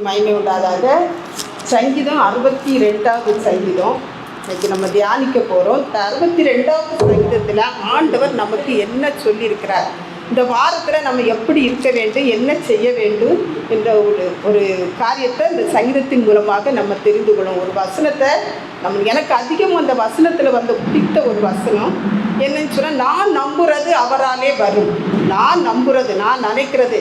மகிமை உண்டாதாக. சங்கீதம் 62வது சங்கீதம் இன்னைக்கு நம்ம தியானிக்க போகிறோம். இந்த 62வது சங்கீதத்தில் ஆண்டவர் நமக்கு என்ன சொல்லியிருக்கிறார், இந்த வாரத்தில் நம்ம எப்படி இருக்க வேண்டும், என்ன செய்ய வேண்டும் என்ற ஒரு காரியத்தை இந்த சங்கீதத்தின் மூலமாக நம்ம தெரிந்து கொள்ளும். ஒரு வசனத்தை எனக்கு அதிகம் அந்த வசனத்தில் பிடித்த ஒரு வசனம் என்னன்னு சொன்னால், நான் நம்புறது அவராலே வரும். நான் நம்புறது, நான் நினைக்கிறது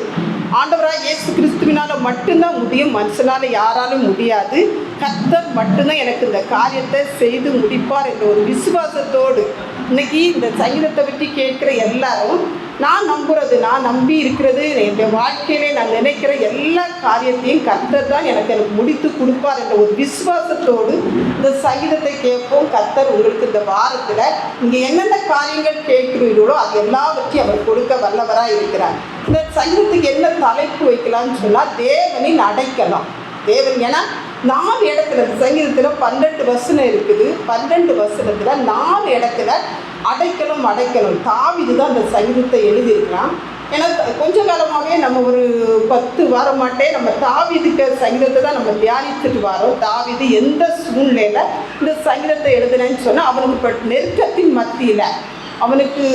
ஆண்டவராக இயேசு கிறிஸ்துவினால் மட்டும்தான் முடியும், மனுஷனால் யாராலும் முடியாது. கர்த்தர் மட்டும்தான் எனக்கு இந்த காரியத்தை செய்து முடிப்பார் என்ற ஒரு விசுவாசத்தோடு இன்னைக்கு இந்த சங்கீதத்தை பற்றி கேட்குற எல்லாரும், நான் நம்புறது, நான் நம்பி இருக்கிறது, என்னுடைய வாழ்க்கையிலே நான் நினைக்கிற எல்லா காரியத்தையும் கர்த்தர் தான் எனக்கு முடித்து கொடுப்பார் என்ற ஒரு விசுவாசத்தோடு இந்த சங்கீதத்தை கேட்போம். கர்த்தர் உங்களுக்கு இந்த வாரத்தில் இங்கே என்னென்ன காரியங்கள் கேட்கிறீர்களோ அது எல்லாவற்றையும் அவர் கொடுக்க வல்லவராக இருக்கிறார். இந்த சங்கீதத்துக்கு என்ன தலைப்பு வைக்கலாம்னு சொன்னால், தேவனின் அடைக்கலம். தேவன், ஏன்னா 4 இடத்துல சங்கீதத்தில் 12 வசனம் இருக்குது. 12 வசனத்தில் 4 இடத்துல அடைக்கலம். தாவீது தான் அந்த சங்கீதத்தை எழுதியிருக்கிறான். ஏன்னா கொஞ்ச காலமாகவே நம்ம ஒரு 10 வாரமாட்டே நம்ம தாவீதுக்கு சங்கீதத்தை தான் நம்ம தியானிச்சுட்டு வரோம். தாவீது எந்த சூழ்நிலையில் இந்த சங்கீதத்தை எழுதுனேன்னு சொன்னால், அவனுக்கு நெருக்கத்தின் மத்தியில், அவனுக்கு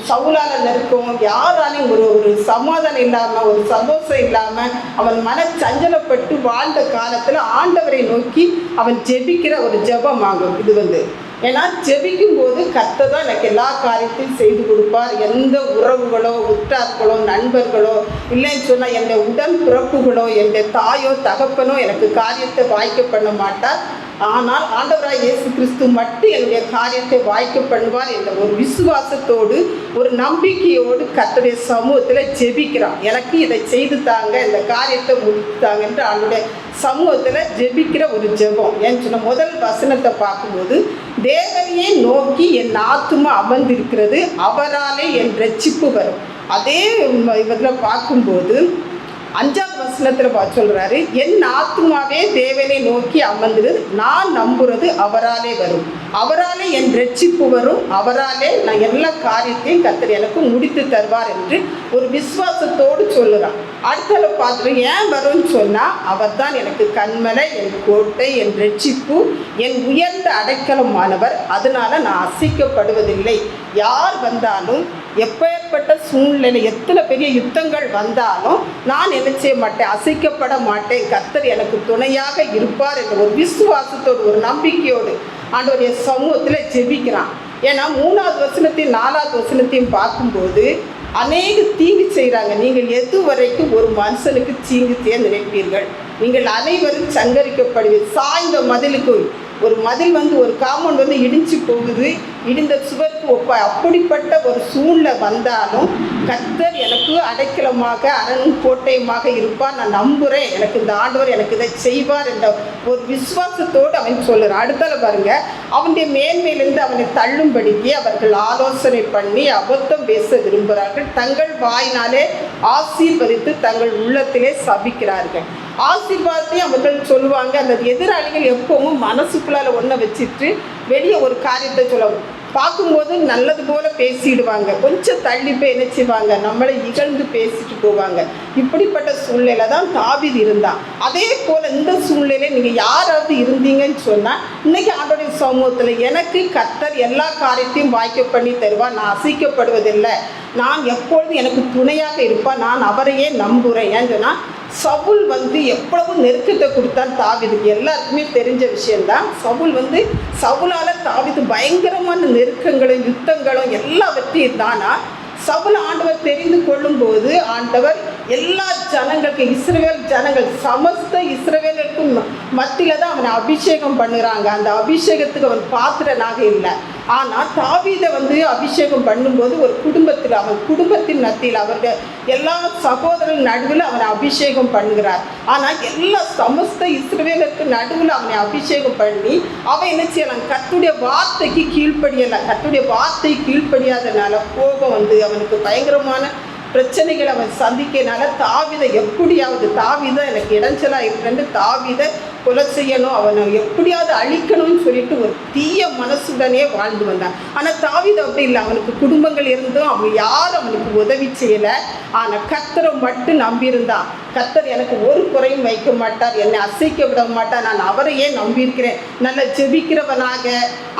சவுலால் நெருக்கம், யாராலையும் ஒரு சமாதானம் இல்லாமல், ஒரு சந்தோஷம் இல்லாமல், அவன் மனச்சஞ்சலப்பட்டு வாழ்ந்த காலத்தில் ஆண்டவரை நோக்கி அவன் ஜெபிக்கிற ஒரு ஜெபம் ஆகும் இது. ஏன்னா ஜெபிக்கும் போது கர்த்தர் தான் எனக்கு எல்லா காரியத்தையும் செய்து கொடுப்பார். எந்த உறவுகளோ, உற்றார்களோ, நண்பர்களோ, இல்லைன்னு சொன்னால் என்னுடைய உடன் பிறப்புகளோ, என்னுடைய தாயோ தகப்பனோ எனக்கு காரியத்தை வாய்க்க பண்ண மாட்டார். ஆனால் ஆண்டவராய் இயேசு கிறிஸ்து மட்டும் என்னுடைய காரியத்தை வாய்க்க பண்ணுவார் என்ற ஒரு விசுவாசத்தோடு, ஒரு நம்பிக்கையோடு கர்த்தருடைய சமூகத்தில் ஜெபிக்கிறான். எனக்கு இதை செய்து தாங்க, இந்த காரியத்தை முடித்தாங்க என்று அவனுடைய சமூகத்தில் ஜெபிக்கிற ஒரு ஜெபம். ஏன்னு சொன்ன முதல் வசனத்தை பார்க்கும்போது, தேவனையே நோக்கி என் ஆத்துமா அமர்ந்திருக்கிறது, அவராலே என் ரட்சிப்பு வரும். அதே இதில் பார்க்கும்போது 5வது வசனத்தில் சொல்கிறாரு, என் ஆத்துமாவே தேவனை நோக்கி அமர்ந்தது, நான் நம்புறது அவராலே வரும், அவராலே என் ரட்சிப்பு வரும், அவராலே நான் எல்லா காரியத்தையும் கர்த்தர் எனக்கு முடித்து தருவார் என்று ஒரு விசுவாசத்தோடு சொல்லுறான். அடுத்தல பார்த்துட்டு ஏன் வரும்னு சொன்னால், அவர் தான் எனக்கு கண்மலை, என் கோட்டை, என் ரட்சிப்பு, என் உயர்ந்த அடைக்கலமானவர், அதனால நான் அசைக்கப்படுவதில்லை. யார் வந்தாலும், எப்பேற்பட்ட சூழ்நிலை, எத்தனை பெரிய யுத்தங்கள் வந்தாலும் நான் என்ன செய்ய மாட்டேன், அசைக்கப்பட மாட்டேன். கர்த்தர் எனக்கு துணையாக இருப்பார் என்ற ஒரு விசுவாசத்தோடு, ஒரு நம்பிக்கையோடு ஆண்டவருடைய சமூகத்தில் ஜெபிக்கிறான். ஏன்னா 3வது வசனத்தையும் 4வது வசனத்தையும் பார்க்கும்போது, அநேக தீங்கு செய்கிறாங்க, நீங்கள் எது வரைக்கும் ஒரு மனுஷனுக்கு தீங்கு செய்ய நினைப்பீர்கள், நீங்கள் அனைவரும் சங்கரிக்கப்படுவீர்கள். சாய்ந்த மதிலுக்கு, ஒரு மதில் ஒரு காம்பவுண்ட் இடிஞ்சு போகுது, இடிந்த சுவருக்கு அப்படிப்பட்ட ஒரு சூழ்நிலை வந்தாலும் கர்த்தர் எனக்கு அடைக்கலமாக, அரணும் கோட்டையுமாக இருப்பார், நான் நம்புகிறேன், எனக்கு இந்த ஆண்டவர் எனக்கு இதை செய்வார் என்ற ஒரு விசுவாசத்தோடு அவன் சொல்லுறான். அடுத்தால பாருங்க, அவனுடைய மேன்மையிலிருந்து அவனை தள்ளும்படிக்கு அவர்கள் ஆலோசனை பண்ணி அபத்தம் பேச விரும்புகிறார்கள், தங்கள் வாயினாலே ஆசீர்வதித்து தங்கள் உள்ளத்திலே சபிக்கிறார்கள். ஆசீர்வாதத்தையும் அவர்கள் சொல்லுவாங்க. அந்த எதிராளிகள் எப்பவும் மனசுக்குள்ளால ஒன்றை வச்சுட்டு வெளியே ஒரு காரியத்தை சொல்லுவாங்க. பார்க்கும்போது நல்லது போல் பேசிடுவாங்க, கொஞ்சம் தள்ளி போய் என்ன செய்வாங்க, நம்மளை இகழ்ந்து பேசிட்டு போவாங்க. இப்படிப்பட்ட சூழ்நிலை தான் தாவீது இருந்தான். அதே போல் இந்த சூழ்நிலையில் நீங்கள் யாராவது இருந்தீங்கன்னு சொன்னால், இன்றைக்கி ஆண்டவருடைய சமூகத்தில் எனக்கு கர்த்தர் எல்லா காரியத்தையும் வாய்க்க பண்ணி தருவார், நான் அசைக்கப்படுவதில்லை, நான் எப்பொழுதும் எனக்கு துணையாக இருப்பார், நான் அவரையே நம்புகிறேன். ஏன்னு சொன்னால், சவுல் எவ்வளவு நெருக்கத்தை கொடுத்தான் தாவீதுக்கு. எல்லாருக்குமே தெரிஞ்ச விஷயந்தான். சவுலால் தாவீது பயங்கரமான நெருக்கங்களும் யுத்தங்களும் எல்லாவற்றையும் இருந்தானா, சவுல் ஆண்டவர் தெரிந்து கொள்ளும்போது ஆண்டவர் எல்லா ஜனங்களுக்கு, இஸ்ரவேல் ஜனங்கள், சமஸ்த இஸ்ரவேலுக்கும் மத்தியில் தான் அவனை அபிஷேகம் பண்ணுறாங்க. அந்த அபிஷேகத்துக்கு அவன் பாத்திரனாக இல்லை. ஆனால் தாவீதை அபிஷேகம் பண்ணும்போது ஒரு குடும்பத்தில், அவன் குடும்பத்தின் மத்தியில், அவருடைய எல்லா சகோதரர்கள் நடுவில் அவனை அபிஷேகம் பண்ணுகிறார். ஆனால் எல்லா சமஸ்த இஸ்ரவேலுக்கு நடுவில் அவனை அபிஷேகம் பண்ணி அவன் என்ன செய்யலாம், கர்த்தருடைய வார்த்தைக்கு கீழ்ப்படியலை. கர்த்தருடைய வார்த்தை கீழ்ப்படியாதனால கோபம் அவனுக்கு பயங்கரமான பிரச்சனைகளை அவன் சந்திக்கிறனால தாவீதை எப்படியாவது, தாவீதை எனக்கு இடைஞ்சலாக இருக்கிறேன்னு தாவீதை கொலை செய்யணும், அவனை எப்படியாவது அழிக்கணும்னு சொல்லிட்டு ஒரு தீய மனசுடனே வாழ்ந்து வந்தான். ஆனால் தாவீது அப்படி இல்லை. அவனுக்கு குடும்பங்கள் இருந்தும் அவன் யாரும் அவனுக்கு உதவி செய்யலை. ஆனால் கர்த்தரை மட்டும் நம்பியிருந்தான். கர்த்தர் எனக்கு ஒரு குறையும் வைக்க மாட்டார், என்னை அசைக்க விட மாட்டார், நான் அவரையே நம்பியிருக்கிறேன். நல்ல ஜெபிக்கிறவனாக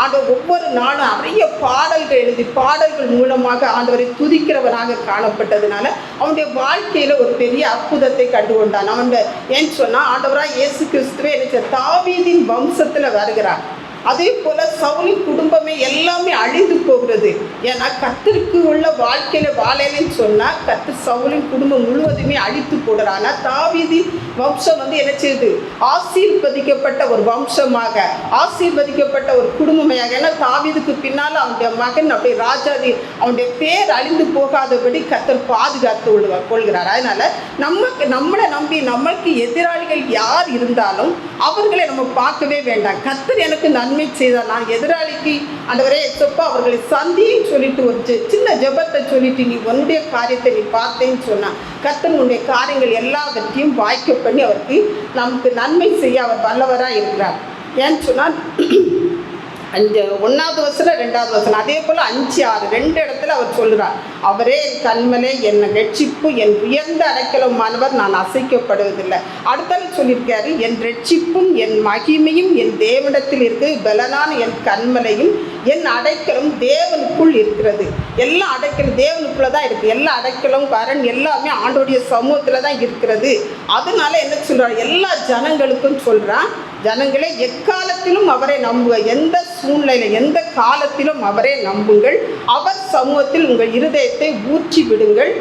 ஆண்டவர் ஒவ்வொரு நாளும் நிறைய பாடல்கள் எழுதி பாடல்கள் மூலமாக ஆண்டவரை துதிக்கிறவனாக காணப்பட்டதுனால அவனுடைய வாழ்க்கையில் ஒரு பெரிய அற்புதத்தை கண்டு கொண்டான். அவன் ஏன்னு சொன்னால் ஆண்டவராக இயேசு கிறிஸ்துவே என்ன தாவீதின் வம்சத்தில் வருகிறார். அதே போல் சவுலின் குடும்பமே எல்லாமே அழிந்து போகிறது. ஏன்னா கர்த்தருக்கு உள்ள வாழ்க்கையில் வாழலைன்னு சொன்னால் கர்த்தர் சவுலின் குடும்பம் முழுவதுமே அழித்து போடுறான். ஆனால் தாவீதின் வம்சம் என்ன செய்யுது? ஆசீர்வதிக்கப்பட்ட ஒரு வம்சமாக, ஆசீர்வதிக்கப்பட்ட ஒரு குடும்பமாக. ஏன்னா தாவீதுக்கு பின்னால் அவனுடைய மகன் அப்படி ராஜாதி அவனுடைய பேர் அழிந்து போகாதபடி கர்த்தர் பாதுகாத்து கொள்கிறார். அதனால் நம்மளை நம்பி நம்மளுக்கு எதிராளிகள் யார் இருந்தாலும் அவர்களை நம்ம பார்க்கவே வேண்டாம். கர்த்தர் எனக்கு நன்மை செய்தார், நான் எதிராளிக்கு ஆண்டவரே எச்சப்பா அவர்களை சந்தின்னு சொல்லிட்டு ஒரு சின்ன ஜெபத்தை சொல்லிட்டு நீ உன்னுடைய காரியத்தை நீ பார்த்தேன்னு சொன்னா கர்த்தர் உன்னுடைய காரியங்கள் எல்லாவற்றையும் வாய்க்க பண்ணி அவருக்கு நமக்கு நன்மை செய்ய அவர் வல்லவராக இருக்கிறார். ஏன்னு சொன்னால் அந்த 1வது வசனம் 2வது வசனம் அதே போல் 5, 6 2 இடத்துல அவர் சொல்கிறார், அவரே என் கண்மலை, என் ரட்சிப்பு, என் உயர்ந்த அடைக்கலமானவர், நான் அசைக்கப்படுவதில்லை. அடுத்தால சொல்லியிருக்காரு, என் ரட்சிப்பும் என் மகிமையும் என் தேவனிடத்தில் இருக்கு, பலனான என் கண்மலையும் என் அடைக்கலம் தேவனுக்குள் இருக்கிறது. எல்லா அடைக்கலும் தேவனுக்குள்ள தான் இருக்குது. எல்லா அடைக்கலும் கரண் எல்லாமே ஆண்டோடைய சமூகத்தில் தான் இருக்கிறது. அதனால என்ன சொல்கிறார்? எல்லா ஜனங்களுக்கும் சொல்கிறான், ஜனங்களே எக்காலத்திலும் அவரை நம்புக, எந்த சூழ்நிலையில் எந்த காலத்திலும் அவரை நம்புங்கள், அவர் சமூகத்தில் உங்கள் இருதயத்தை ஊற்றி விடுங்கள்.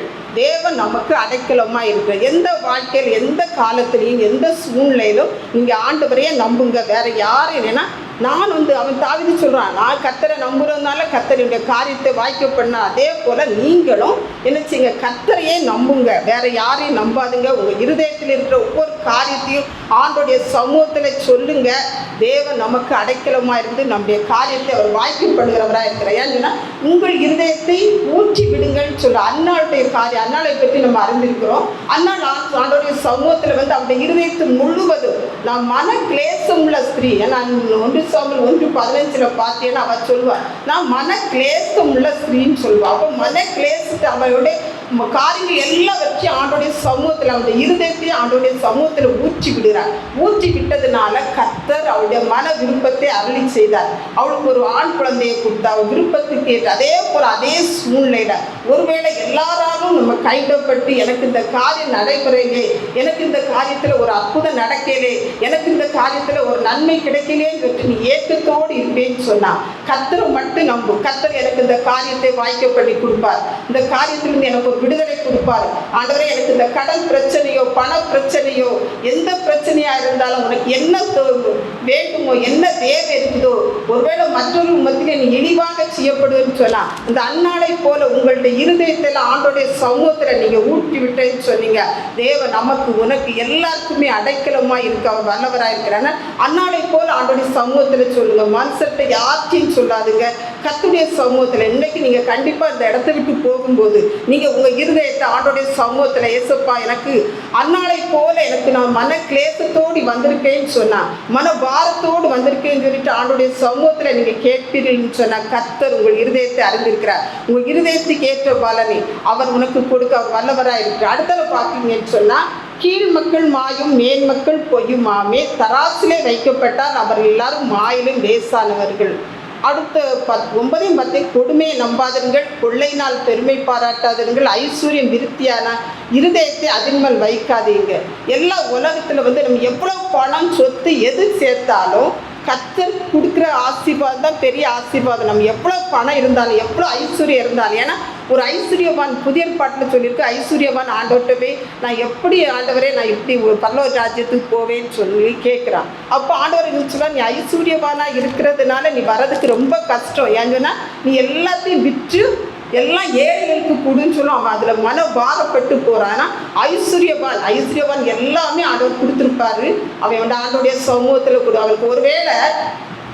தேவன் நமக்கு அடைக்கலமாக இருக்கிற எந்த வாழ்க்கையில் எந்த காலத்திலையும் எந்த சூழ்நிலையிலும் நீங்கள் ஆண்டவரையே நம்புங்க. வேற யாரும் இல்லைன்னா நான் அவன் தாவீது சொல்கிறான், நான் கர்த்தரை நம்புறதுனால கர்த்தருடைய காரியத்தை வாய்க்க பண்ண. அதே போல் நீங்களும் என்ன செய்யுங்க? கர்த்தரையே நம்புங்க, வேற யாரையும் நம்பாதுங்க. உங்கள் இருதயத்தில் இருக்கிற ஒவ்வொரு காரியத்தையும் ஆண்டோடைய சமூகத்தில் சொல்லுங்க. தேவன் நமக்கு அடைக்கலமாக இருந்து நம்முடைய காரியத்தை அவர் வாய்க்க பண்ணுகிறவராக இருக்கிறார். ஏன்னா உங்கள் இருதயத்தை ஊற்றி விடுங்கள்னு சொல்ல அன்னாளுடைய காரியம், அன்னாளை பற்றி நம்ம அறிந்திருக்கிறோம். அன்னாள் ஆண்டோடைய சமூகத்தில் அவருடைய இருதயத்தை முழுவதும் நான் மன கிளேசம் உள்ள ஸ்திரீ. ஏன்னா 1 சாமுவேல் 1:15 பார்த்தீங்கன்னா அவள் சொல்லுவாள், நான் மன கிளேசம் உள்ள ஸ்திரீன்னு சொல்லுவாள். அப்போ மன கிளேசத்தை அவளுடைய காரியங்கள் எல்லாவற்றையும் ஆண்டோடைய சமூகத்தில் அவருடைய இருதயத்தையும் ஆண்டோடைய சமூகத்தில் ஊற்றி விடுறார். ஊற்றி விட்டதுனால கர்த்தர் அவளுடைய மன விருப்பத்தை அருளி செய்தார். அவளுக்கு ஒரு ஆண் குழந்தையை கொடுத்தா அவள் விருப்பத்துக்கு ஏற்று. அதே போல் அதே சூழ்நிலையில் ஒருவேளை எல்லாராலும் நம்ம கைவிடப்பட்டு எனக்கு இந்த காரியம் நடைபெறலே, எனக்கு இந்த காரியத்தில் ஒரு அற்புதம் நடக்கலே, எனக்கு இந்த காரியத்தில் ஒரு நன்மை கிடைக்கலேன்னு சொல்லிட்டு நீ ஏக்கத்தோடு இருப்பேன்னு சொன்னால் கர்த்தரை மட்டும் நம்பு. கர்த்தர் எனக்கு இந்த காரியத்தை வாய்க்க பண்ணி கொடுப்பார், இந்த காரியத்திலிருந்து எனக்கு விடுதலை கொடுப்பார். ஆண்டவரே எனக்கு இந்த கடன் பிரச்சனையோ பண பிரச்சனையோ எந்த பிரச்சனையா இருந்தாலும் உனக்கு என்ன வேண்டுமோ என்ன தேவை இருக்குதோ ஒருவேளை மற்றொரு மத்தியில் நீ இழிவாக செய்யப்படுதுன்னு சொன்னா இந்த அன்னாளை போல உங்களுடைய இருதயத்தில் ஆண்டோடைய சமூகத்தில் நீங்க ஊட்டி விட்டேன்னு சொன்னீங்க. தேவன் நமக்கு உனக்கு எல்லாருக்குமே அடைக்கலமா இருக்க அவர் வல்லவராக இருக்கிறாங்க. அன்னாளை போல ஆண்டோடைய சமூகத்தில் சொல்லுங்க. மனுஷர்கிட்ட யார்த்தையும் சொல்லாதுங்க. கர்த்தருடைய சமூகத்தில் இன்னைக்கு நீங்க கண்டிப்பா இந்த இடத்த விட்டு போகும்போது நீங்க உங்க இருதயத்தை ஆண்டோடைய சமூகத்தில் ஏசப்பா எனக்கு அன்னாளை போல எனக்கு நான் மன கிளேசத்தோடு வந்திருக்கேன்னு சொன்னா மன பாரத்தோடு வந்திருக்கேன்னு சொல்லிட்டு ஆண்டோடைய சமூகத்தில் நீங்க கேட்பீர்கள்னு சொன்னா கர்த்தர் உங்கள் இருதயத்தை அறிந்திருக்கிறார். உங்கள் இருதயத்துக்கு ஏற்ற பலனை அவர் உனக்கு கொடுக்க அவர் வல்லவராக இருக்கிறார். அடுத்தது பார்த்தீங்கன்னு சொன்னா கீழ் மக்கள் மாயும் மேல் மக்கள் பொய்யுமாமே, தராசிலே வைக்கப்பட்டால் அவர் எல்லாரும் மாயிலும் லேசானவர்கள். அடுத்த 9 10 கொடுமையை நம்பாதீர்கள், கொள்ளையினால் பெருமை பாராட்டாதீர்கள், ஐஸ்வர்யம் விருத்தியான இருதயத்தை அதின்மேல் வைக்காதீங்க. எல்லா உலகத்தில் நம்ம எவ்வளோ பணம் சொத்து எது சேர்த்தாலும் கர்த்தர் கொடுக்குற ஆசீர்வாதம் தான் பெரிய ஆசீர்வாதம். நம்ம எவ்வளோ பணம் இருந்தாலும் எவ்வளோ ஐஸ்வர்யம் இருந்தாலும், ஏன்னா ஒரு ஐஸ்வர்யவான் புதிய பாட்டில் சொல்லியிருக்கு, ஐஸ்வர்யவான் ஆண்டவர்கிட்ட போய் நான் எப்படி ஆண்டவரே நான் இப்படி ஒரு பரலோக ராஜ்யத்துக்கு போவேன்னு சொல்லி கேட்குறான். அப்போ ஆண்டவர் என்ன சொல்ல, நீ ஐஸ்வர்யவானாக இருக்கிறதுனால நீ வர்றதுக்கு ரொம்ப கஷ்டம். ஏன்னு சொன்னால் நீ எல்லாத்தையும் விற்று எல்லாம் ஏழைகளுக்கு கொடுன்னு சொல்லுவோம். அவன் அதில் மன பாரப்பட்டு போகிறான். ஐஸ்வர்யவான் எல்லாமே ஆண்டவர் கொடுத்துருப்பாரு. அவன் ஆண்டோடைய சமூகத்தில் கொடு. அவனுக்கு ஒருவேளை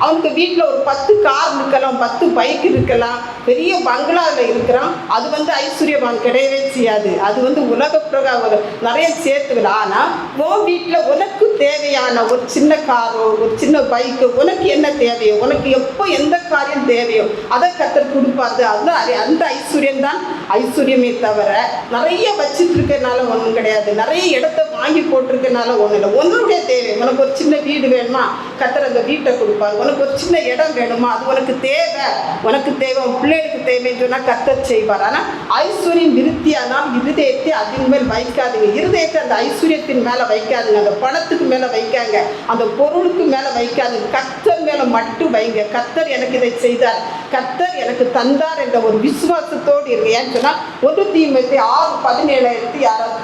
அவனுக்கு வீட்டில் ஒரு 10 கார் இருக்கலாம், 10 பைக் இருக்கலாம், பெரிய பங்களாவில் இருக்கிறான். அது ஐஸ்வர்யவான் கிடையவே செய்யாது. அது உலக பிரகாரம் நிறைய சேர்த்துக்கலாம். ஆனால் உன் வீட்டில் உனக்கு தேவையான ஒரு சின்ன காரோ ஒரு சின்ன பைக்கோ, உனக்கு என்ன தேவையோ, உனக்கு எப்போ எந்த காரியம் தேவையோ அதை கர்த்தர் கொடுப்பாரு. அதுதான் அந்த ஐஸ்வர்யம் தான் ஐஸ்வர்யமே தவிர நிறைய வச்சுட்டு இருக்கிறதுனால ஒன்றும் கிடையாது. நிறைய இடத்த வாங்கி போட்டிருக்கனால ஒன்றும் இல்லை. உன்னுடைய தேவை, உனக்கு ஒரு சின்ன வீடு வேணுமா, கர்த்தர் அந்த வீட்டை கொடுப்பார். உனக்கு ஒரு சின்ன இடம் வேணுமா, அது உனக்கு தேவை, உன் பிள்ளைகளுக்கு தேவைன்னு சொன்னால் கர்த்தர் செய்வார். ஆனால் ஐஸ்வர்யம் விருத்தியானால் இருதயத்தை அதன் மேல் வைக்காதுங்க. இருதயத்தை அந்த ஐஸ்வர்யத்தின் மேலே வைக்காதுங்க, அந்த பணத்துக்கு மேலே வைக்காங்க, அந்த பொருளுக்கு மேலே வைக்காதுங்க. கர்த்தர் மேலே மட்டும் வைங்க. கர்த்தர் எனக்கு இதை செய்தார், கர்த்தர் எனக்கு தந்தார் என்ற ஒரு விசுவாசத்தோடு இருக்கு. ஏன்னு சொன்னால் 1 தீமோத்தேயு 6:17 யாராவது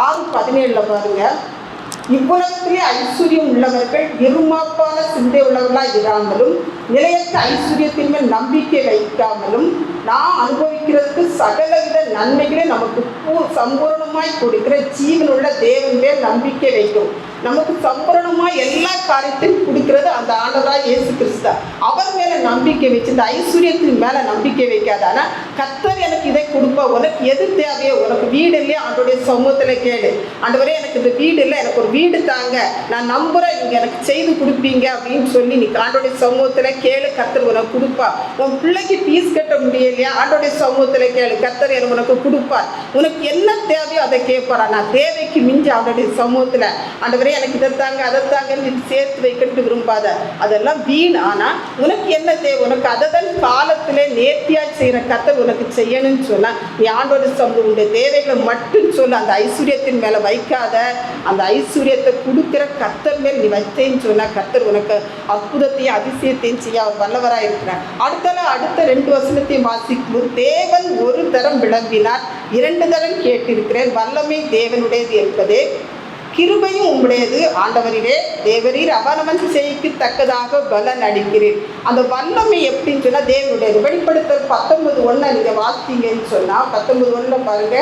6:17 பாருங்க. இவ்வுலகத்திலே ஐஸ்வர்யம் உள்ளவர்கள் இருமாப்பான சிந்தை உள்ளவர்களாக இராமலும் நிலையற்ற ஐஸ்வர்யத்தின் மேல் நம்பிக்கை வைக்காமலும் நான் அனுபவிக்கிறதுக்கு சகலவித நன்மைகளே நமக்கு சம்பூர்ணமாய் கொடுக்கிற ஜீவனுள்ள தேவன் மேல் நம்பிக்கை வைக்கும். நமக்கு சம்பூர்ணமாக எல்லா காரியத்தையும் கொடுக்கிறது அந்த ஆண்டவராக இயேசு கிறிஸ்து. அவர் மேலே நம்பிக்கை வச்சு இந்த ஐஸ்வர்யத்தின் மேலே நம்பிக்கை வைக்காது. ஆனால் கர்த்தர் எனக்கு இதை கொடுப்பா, உனக்கு எது தேவையோ, உனக்கு வீடு இல்லையா ஆண்டோடைய சமூகத்தில் கேளு. ஆண்டவரே எனக்கு இந்த வீடு இல்லை, எனக்கு ஒரு வீடு தாங்க, நான் நம்புகிறேன் நீங்கள் எனக்கு செய்து கொடுப்பீங்க அப்படின்னு சொல்லி நீ ஆண்டோடைய சமூகத்தில் கேளு. கர்த்தர் உனக்கு கொடுப்பா. உன் பிள்ளைக்கு ஃபீஸ் கட்ட முடியலையா, ஆண்டோடைய சமூகத்தில் கேளு. கர்த்தர் எனக்கு உனக்கு கொடுப்பார். உனக்கு என்ன தேவையோ அதை கேட்பாரா. நான் தேவைக்கு மிஞ்சி ஆண்டோடைய சமூகத்தில் ஆண்டவரே எனக்கு இதைத்தாங்க அதைத்தாங்கன்னு சேர்த்து வைக்கணும்னு விரும்பாத, அதெல்லாம் வீண். ஆனால் உனக்கு என்ன தேவை, உனக்கு அதன் காலத்திலே நேர்த்தியாக செய்கிற கர்த்தர் உனக்கு செய்யணும்னு சொன்னால் நீ ஆண்டோட உன்னுடைய தேவைகளை மட்டும் சொல்ல. அந்த ஐஸ்வர்யத்தின் மேலே வைக்காத, அந்த ஐஸ்வர்யத்தை கொடுக்குற கர்த்தர் மேல் நீ வைத்தேன்னு சொன்னால் கர்த்தர் உனக்கு அற்புதத்தையும் அதிசயத்தையும் செய்ய அவர் வல்லவராக இருக்கிறார். அடுத்த 2 வசனத்தையும் வாசிக்கும்போது, தேவன் ஒரு தரம் விளம்பினார், 2 தரம் கேட்டிருக்கிறேன், வல்லமை தேவனுடையது என்பதே, கிருபையும் உம்முடையது ஆண்டவரிலே, தேவரீர் அவனவன் செய்க்கு தக்கதாக பலன் அளிக்கிறேன். அந்த வல்லமை எப்படின்னு சொன்னால் தேவனுடையது. வெளிப்படுத்தல் 19:1 நீங்கள் வாசித்தீங்கன்னு சொன்னால் 19:1 பாருங்க.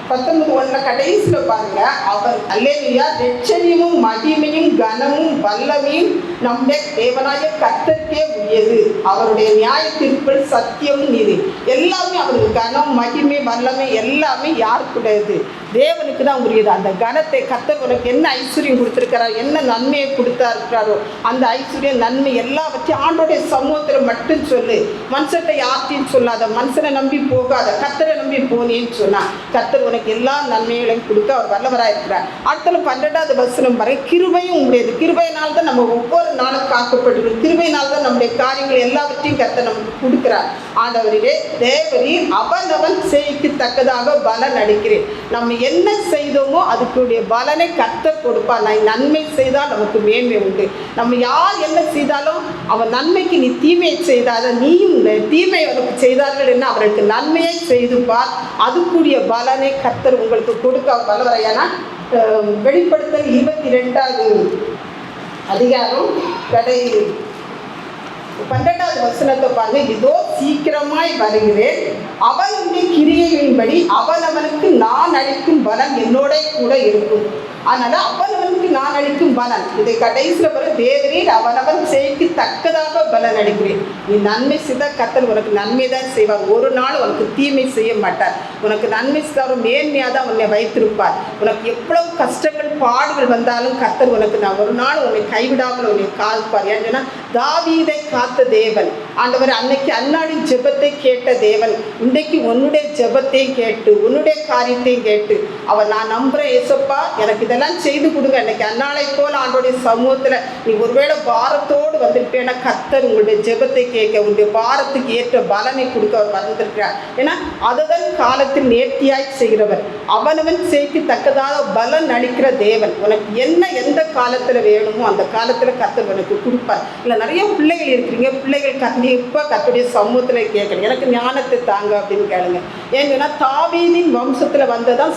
19:1 கடைசியில் பாருங்க, அவர் அல்லேலூயா ரட்சணியமும் மகிமையும் கனமும் வல்லமையும் நம்முடைய தேவனாய கர்த்தருக்கே உரியது. அவருடைய நியாய தீர்ப்புகள் சத்தியமும் நீதி. எல்லாமே அவருக்கு கனம் மகிமை வல்லமை எல்லாமே யாருக்குடையது, தேவனுக்கு தான் உரியது. அந்த கனத்தை கர்த்தர் உனக்கு என்ன ஐஸ்வர்யம் கொடுத்துருக்கிறார், என்ன நன்மையை கொடுத்தா இருக்கிறாரோ அந்த ஐஸ்வர்யம் நன்மை எல்லாவற்றையும் ஆண்டோடைய சமூகத்தில் மட்டும் சொல்லு. மனுஷத்தை யார்த்தையும் சொல்லாத, மனுஷனை நம்பி போகாத, கர்த்தரை நம்பி போனேன்னு சொன்னால் கர்த்தர் உனக்கு எல்லா நன்மைகளையும் கொடுக்க அவர் வல்லவராக இருக்கிறார். அடுத்த 12வது வசனம் வரை, கிருபையும் உடையது. கிருபையினால் தான் நம்ம ஒவ்வொரு நாளும் காக்கப்பட்டிருக்கோம். கிருபையினால் தான் நம்முடைய காரியங்கள் எல்லாவற்றையும் கர்த்தர் நமக்கு கொடுக்கிறார். ஆண்டவரிலே தேவரீர் அவனவன் செய்க்கு தக்கதாக பலன் அளிக்கிறேன். நம்ம என்ன செய்தோமோ அதுக்குடைய பலனை கர்த்தர் கொடுப்பார். நான் நன்மை செய்தால் நமக்கு மேன்மை உண்டு. நம்ம யார் என்ன செய்தாலும் அவன் நன்மைக்கு நீ தீமையை செய்தாத, நீயும் தீமை அவனுக்கு செய்தார்கள் என்ன அவர்களுக்கு நன்மையை செய்துப்பார், அதுக்குரிய பலனை கர்த்தர் உங்களுக்கு கொடுக்க வல்லவராய். ஏன்னா வெளிப்படுத்தல் 22வது அதிகாரம் 12வது வசனத்தை பாருங்க. இதோ சீக்கிரமாய் வருகிறேன், அவனுடைய கிரியைகளின்படி அவனவனுக்கு நான் அளிக்கும் பலன் என்னோட கூட இருக்கும். அதனால அவனவனுக்கு நான் அளிக்கும் பலன், இதை கடைசியில் வர தேவரீர் அவனவன் செய்க்கு தக்கதாக பலன் அளிக்கிறேன். நீ நன்மை செய்தால் கர்த்தர் உனக்கு நன்மை தான் செய்வார். ஒரு நாள் உனக்கு தீமை செய்ய மாட்டார். உனக்கு நன்மை செய்தாலும் மேன்மையாக தான் உன்னை வைத்திருப்பார். உனக்கு எவ்வளவு கஷ்டங்கள் பாடுகள் வந்தாலும் கர்த்தர் உனக்கு நான் ஒரு நாள் உன்னை கைவிடாமல் உன்னை காப்பார். ஏன்னா தாவீதை காத்த தேவன் ஆண்டவர் அன்னைக்கு அன்னாடின் ஜெபத்தை கேட்ட தேவன் இன்றைக்கு உன்னுடைய ஜெபத்தையும் கேட்டு உன்னுடைய காரியத்தையும் கேட்டு அவர் நான் நம்புகிறேன் ஏசப்பா எனக்கு இதெல்லாம் செய்து கொடுங்க. இன்னைக்கு அன்னாளை போல் ஆண்டோடைய சமூகத்தில் நீ ஒருவேளை பாரத்தோடு வந்திருப்பேன்னா கர்த்தர் உங்களுடைய ஜெபத்தை கேட்க உங்களுடைய பாரத்துக்கு ஏற்ற பலனை கொடுக்க அவர் வந்திருக்கிறார். ஏன்னா அதுதான் காலத்தில் நேர்த்தியாய் செய்கிறவர், அவனவன் செய்க்கு தக்கதாக பலன் அளிக்கிற தேவன். உனக்கு என்ன எந்த காலத்தில் வேணுமோ அந்த காலத்தில் கர்த்தர் உனக்கு கொடுப்பார். இல்லை நிறைய பிள்ளைகள் இருக்கிறீங்க, பிள்ளைகள் கண்டிப்பாக கர்த்தருடைய சமூகத்தில் கேட்கணும், எனக்கு ஞானத்தை தாங்க அப்படின்னு கேளுங்க. ஏன்னா தாவீதின் வம்சத்தில் வந்ததான்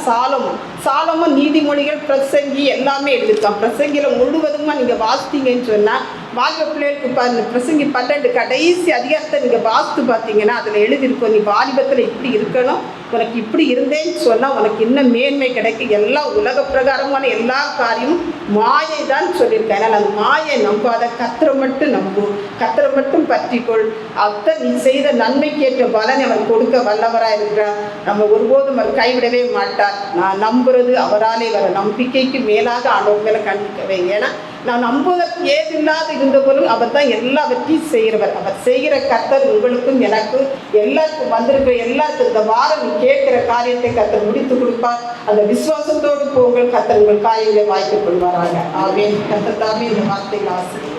சாலமோன் நீதிமொழிகள் பிரசங்கி எல்லாமே எழுதியிருக்கான். பிரசங்கியில் முழுவதுமாக நீங்கள் வாசித்தீங்கன்னு சொன்னால் வாழ்க பிள்ளைகளுக்கு பிரசங்கி 12 கடைசி அதிகாரத்தை நீங்கள் வாசித்து பார்த்தீங்கன்னா அதில் எழுதியிருக்கோம், நீ வாலிபத்தில் இப்படி இருக்கணும், உனக்கு இப்படி இருந்தேன்னு சொன்னால் உனக்கு இன்னும் மேன்மை கிடைக்கும். எல்லா உலக பிரகாரமான எல்லா காரியமும் மாயை தான் சொல்லியிருக்கேன். அதனால் அந்த மாயை நம்பாத, கர்த்தரை மட்டும் நம்பு, கர்த்தரை மட்டும் பற்றிக்கொள். அத்தன் நீ செய்த நன்மைக்கேற்ற பலனை அவர் கொடுக்க வல்லவராக இருக்கிறார். நம்ம ஒருபோதும் அவர் கைவிடவே மாட்டார். நான் நம்புறது அவராலே வர நம்பிக்கைக்கு மேலாக ஆண்டவர் மேலே கண்டிக்கவே. ஏன்னா நான் நம்புவதற்கு ஏதில்லாது இருந்த போலும் அவர் தான் எல்லாவற்றையும் செய்கிறவர். அவர் செய்கிற கர்த்தர் உங்களுக்கும் எனக்கும் எல்லாருக்கும் வந்திருக்கிற எல்லாருக்கும் இந்த வாரம் நீ கேட்கிற காரியத்தை கர்த்தர் முடித்து கொடுப்பார். அந்த விசுவாசத்தோடு போங்கள். கர்த்தர் உங்கள் காரியங்களை வாய்த்துக் கொள்வாராக. ஆமென். கர்த்தர் தாமே இந்த வார்த்தைகளை ஆசீர்வதிப்பார்.